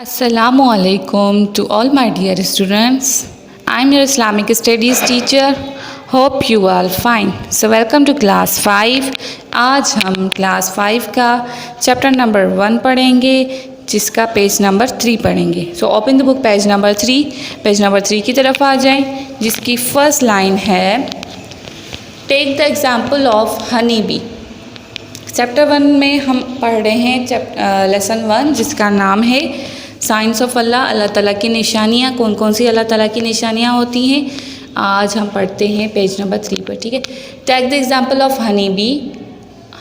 Assalamualaikum to all my dear students. I'm your Islamic Studies teacher. Hope you all fine. So welcome to class 5. आज हम class 5 का chapter number 1 पढ़ेंगे जिसका page number 3 पढ़ेंगे. So open the book page number 3. Page number 3 की तरफ आ जाएं जिसकी फर्स्ट लाइन है take the example of honey bee. Chapter 1 में हम पढ़ रहे हैं लेसन 1 जिसका नाम है साइंस ऑफ अल्लाह. अल्लाह ताला की निशानियाँ. कौन कौन सी अल्लाह ताला की निशानियाँ होती हैं आज हम पढ़ते हैं पेज नंबर 3 पर. ठीक है. Take the example of honey bee.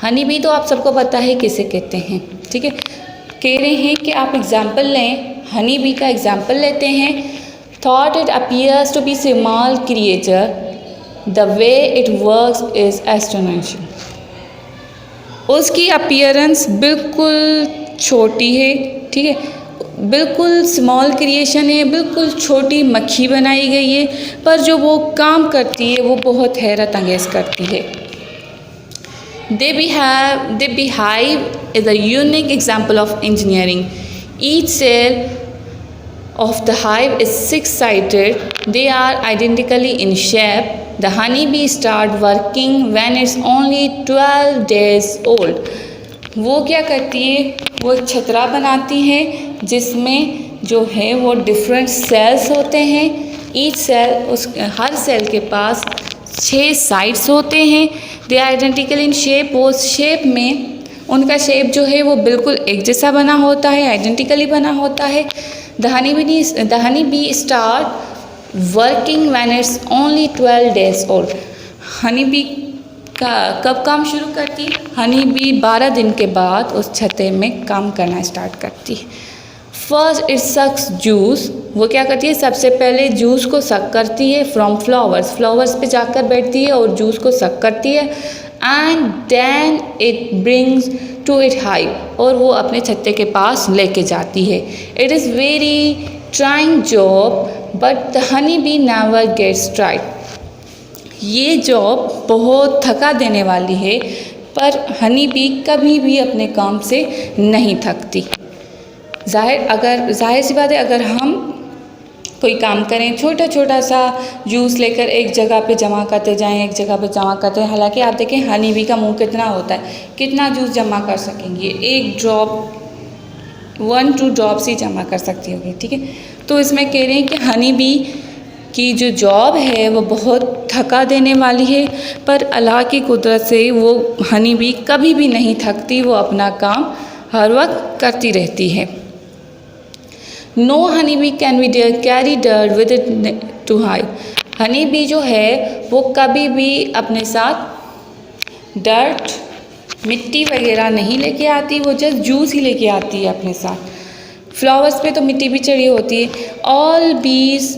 Honey bee तो आप सबको पता है किसे कहते हैं. ठीक है. कह रहे हैं कि आप एग्जाम्पल लें. हनी बी का एग्जाम्पल लेते हैं. Thought it appears to be small creature the way it works is astonishing. उसकी अपीयरेंस बिल्कुल छोटी है. ठीक है. बिल्कुल स्मॉल क्रिएशन है. बिल्कुल छोटी मक्खी बनाई गई है पर जो वो काम करती है वो बहुत हैरत अंगेज़ करती है. The beehive is a unique example of engineering. Each cell of the hive is six-sided. They are identically in shape. The honeybee start working when it's only 12 days old. वो क्या करती है? वो एक छतरा बनाती है जिसमें जो है वो डिफरेंट सेल्स होते हैं. ईच सेल हर सेल के पास 6 साइड्स होते हैं. They are identical in shape. वो शेप में उनका शेप जो है वो बिल्कुल एक जैसा बना होता है. आइडेंटिकली बना होता है. The honeybee start working when it's only 12 days old. honeybee का कब काम शुरू करती है? honeybee 12 दिन के बाद उस छत्ते में काम करना स्टार्ट करती है. First it sucks juice. वो क्या करती है? सबसे पहले जूस को सक करती है फ्रॉम फ्लावर्स पे जाकर बैठती है और जूस को सक करती है. And then it brings to it hive. और वो अपने छत्ते के पास लेके जाती है. It is very trying job but the honey bee never gets tired. ये जॉब बहुत थका देने वाली है पर हनी बी कभी भी अपने काम से नहीं थकती. जाहिर सी बात है अगर हम कोई काम करें छोटा छोटा सा जूस लेकर एक जगह पे जमा करते जाएं एक जगह पे जमा करते हैं. हालांकि आप देखें हनी बी का मुंह कितना होता है. कितना जूस जमा कर सकेंगे? एक ड्रॉप 1-2 ड्रॉप्स ही जमा कर सकती होगी. ठीक है. तो इसमें कह रहे हैं कि हनी बी की जो जॉब है वो बहुत थका देने वाली है पर अल्लाह की कुदरत से वो हनी बी कभी भी नहीं थकती. वो अपना काम हर वक्त करती रहती है. No honey bee can be carry dirt with it to hive. Honey bee जो है वो कभी भी अपने साथ डर्ट मिट्टी वगैरह नहीं लेके आती. वो जस्ट जूस ही लेके आती है अपने साथ. फ्लावर्स पे तो मिट्टी भी चढ़ी होती है. All be's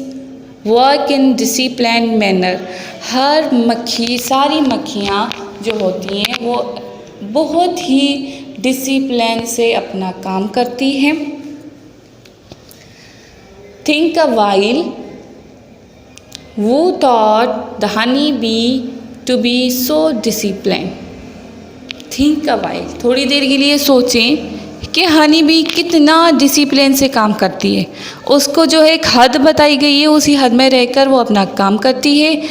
work in discipline manner. सारी मक्खियाँ जो होती हैं वो बहुत ही डिसिप्लिन से अपना काम करती हैं. Think a while. Who taught the honey bee to be so disciplined? Think a while. थोड़ी देर के लिए सोचें कि हनी बी कितना डिसिप्लिन से काम करती है. उसको जो है एक हद बताई गई है उसी हद में रहकर वो अपना काम करती है.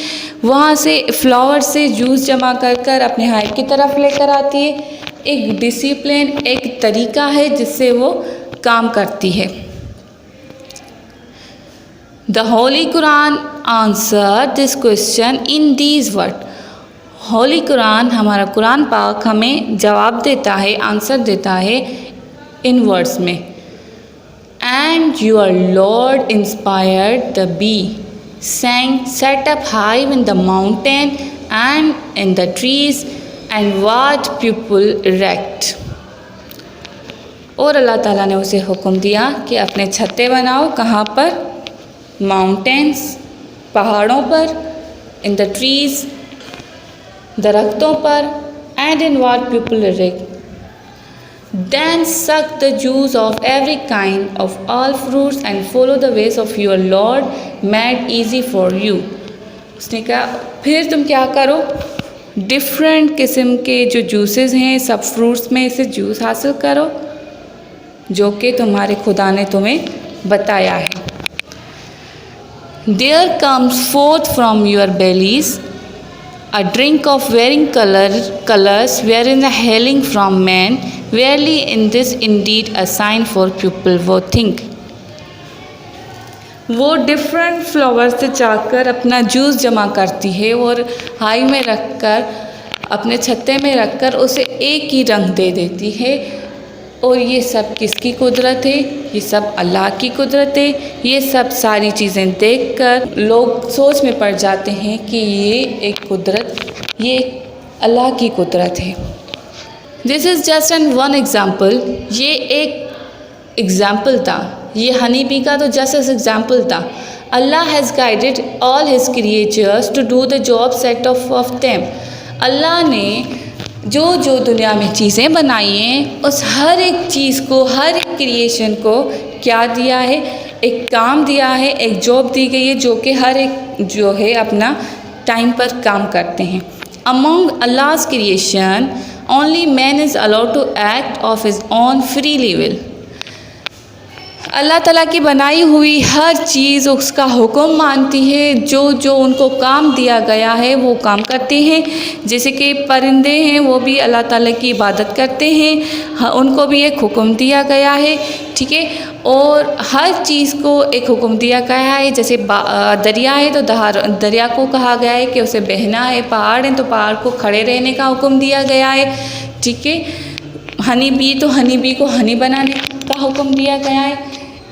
वहाँ से फ्लावर से जूस जमा कर अपने हाइव की तरफ लेकर आती है. एक डिसिप्लिन एक तरीका है जिससे वो काम करती है. The Holy Quran answered this question in these words. Holi Quran हमारा कुरान पाक हमें जवाब देता है आंसर देता है इन वर्ड्स में. And your Lord inspired the bee, sang, set up hive in the mountain and in the trees and what people erect. और अल्लाह ताला ने उसे हुक्म दिया कि अपने छत्ते बनाओ. कहाँ पर? माउंटेन्स पहाड़ों पर. इन द ट्रीज दरख्तों पर. And in what people erect. Then suck the juice of every kind of all fruits and follow the ways of your Lord made easy for you. उसने कहा फिर तुम क्या करो? डिफरेंट किस्म के जो जूसेस हैं सब फ्रूट्स में से जूस हासिल करो जो कि तुम्हारे खुदा ने तुम्हें बताया है। There comes forth from your bellies a drink of varying colors, wherein a hailing from man. Verily in this indeed a sign for people who think. वो डिफरेंट फ्लावर से जाकर अपना जूस जमा करती है और हाई में रखकर अपने छत्ते में रखकर उसे एक ही रंग दे देती है। और ये सब किसकी कुदरत है? ये सब अल्लाह की कुदरत है। ये सब सारी चीज़ें देखकर लोग सोच में पड़ जाते हैं कि ये अल्लाह की कुदरत है। This is just an one example. ये एक एग्ज़ाम्पल था, ये हनी बी का तो जस्ट एस एग्ज़ाम्पल था। Allah has guided all his creatures to do the job set of them. अल्लाह ने जो जो दुनिया में चीज़ें बनाई हैं उस हर एक चीज़ को, हर एक क्रिएशन को क्या दिया है? एक काम दिया है, एक जॉब दी गई है जो कि हर एक जो है अपना टाइम पर काम करते हैं। Among Allah's creation only man is allowed to act of his own freely will. अल्लाह ताला की बनाई हुई हर चीज़ उसका हुक्म मानती है। जो जो उनको काम दिया गया है वो काम करते हैं। जैसे कि परिंदे हैं, वो भी अल्लाह ताला की इबादत करते हैं, उनको भी एक हुक्म दिया गया है, ठीक है। और हर चीज़ को एक हुक्म दिया गया है। जैसे दरिया है तो दरिया को कहा गया है कि उसे बहना है। पहाड़ है तो पहाड़ को खड़े रहने का हुक्म दिया गया है, ठीक है। हनी बी तो हनी बी को हनी बनाने का हुक्म दिया गया है।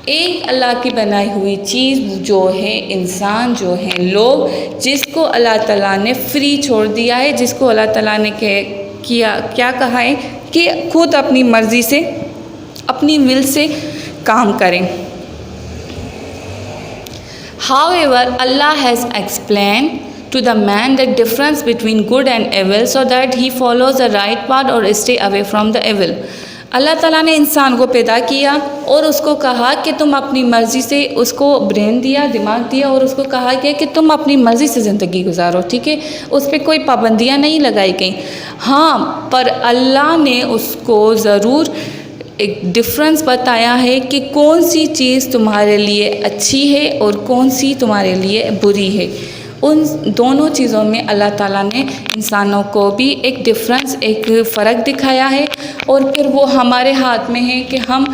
एक अल्लाह की बनाई हुई चीज़ जो है इंसान, जो है लोग, जिसको अल्लाह ताला ने फ्री छोड़ दिया है, जिसको अल्लाह ताला ने क्या कहा है कि खुद अपनी मर्ज़ी से, अपनी विल से काम करें। However, Allah has explained to the man the difference between good and evil so that he follows the right path or stay away from the evil. अल्लाह ताला ने इंसान को पैदा किया और उसको कहा कि तुम अपनी मर्ज़ी से, उसको ब्रेन दिया, दिमाग दिया और उसको कहा गया कि तुम अपनी मर्ज़ी से ज़िंदगी गुजारो, ठीक है। उस पर कोई पाबंदियाँ नहीं लगाई गई। हाँ, पर अल्लाह ने उसको ज़रूर एक डिफरेंस बताया है कि कौन सी चीज़ तुम्हारे लिए अच्छी है और कौन सी तुम्हारे लिए बुरी है। उन दोनों चीज़ों में अल्लाह ताला ने इंसानों को भी एक डिफरेंस, एक फ़र्क दिखाया है। और फिर वो हमारे हाथ में है कि हम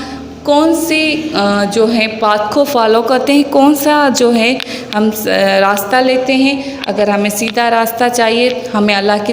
कौन सी जो है पाथ को फॉलो करते हैं, कौन सा जो है हम रास्ता लेते हैं। अगर हमें सीधा रास्ता चाहिए, हमें अल्लाह की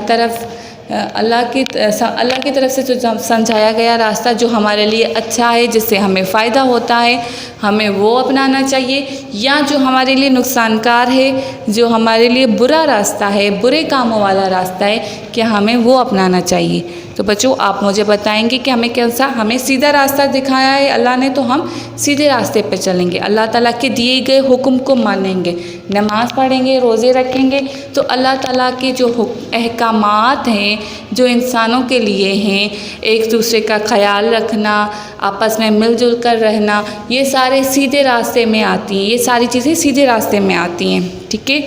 तरफ से जो समझाया गया रास्ता जो हमारे लिए अच्छा है, जिससे हमें फ़ायदा होता है, हमें वो अपनाना चाहिए। या जो हमारे लिए नुकसानकार है, जो हमारे लिए बुरा रास्ता है, बुरे कामों वाला रास्ता है, क्या हमें वो अपनाना चाहिए। तो बच्चों, आप मुझे बताएंगे कि हमें सीधा रास्ता दिखाया है अल्लाह ने, तो हम सीधे रास्ते पे चलेंगे, अल्लाह ताला के दिए गए हुक्म को मानेंगे, नमाज़ पढ़ेंगे, रोज़े रखेंगे। तो अल्लाह ताला के जो अहकामात हैं, जो इंसानों के लिए हैं, एक दूसरे का ख्याल रखना, आपस में मिलजुल कर रहना, ये सारे सीधे रास्ते में आती हैं, ये सारी चीज़ें सीधे रास्ते में आती हैं, ठीक है।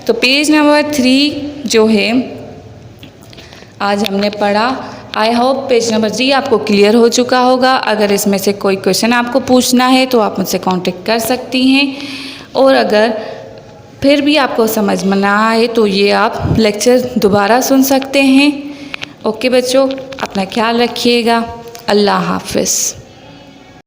तो पेज नंबर 3 जो है आज हमने पढ़ा। आई होप पेज नंबर 3 आपको क्लियर हो चुका होगा। अगर इसमें से कोई क्वेश्चन आपको पूछना है तो आप मुझसे कांटेक्ट कर सकती हैं। और अगर फिर भी आपको समझ में ना आए तो ये आप लेक्चर दोबारा सुन सकते हैं। ओके बच्चों, अपना ख्याल रखिएगा। अल्लाह हाफ़िज़।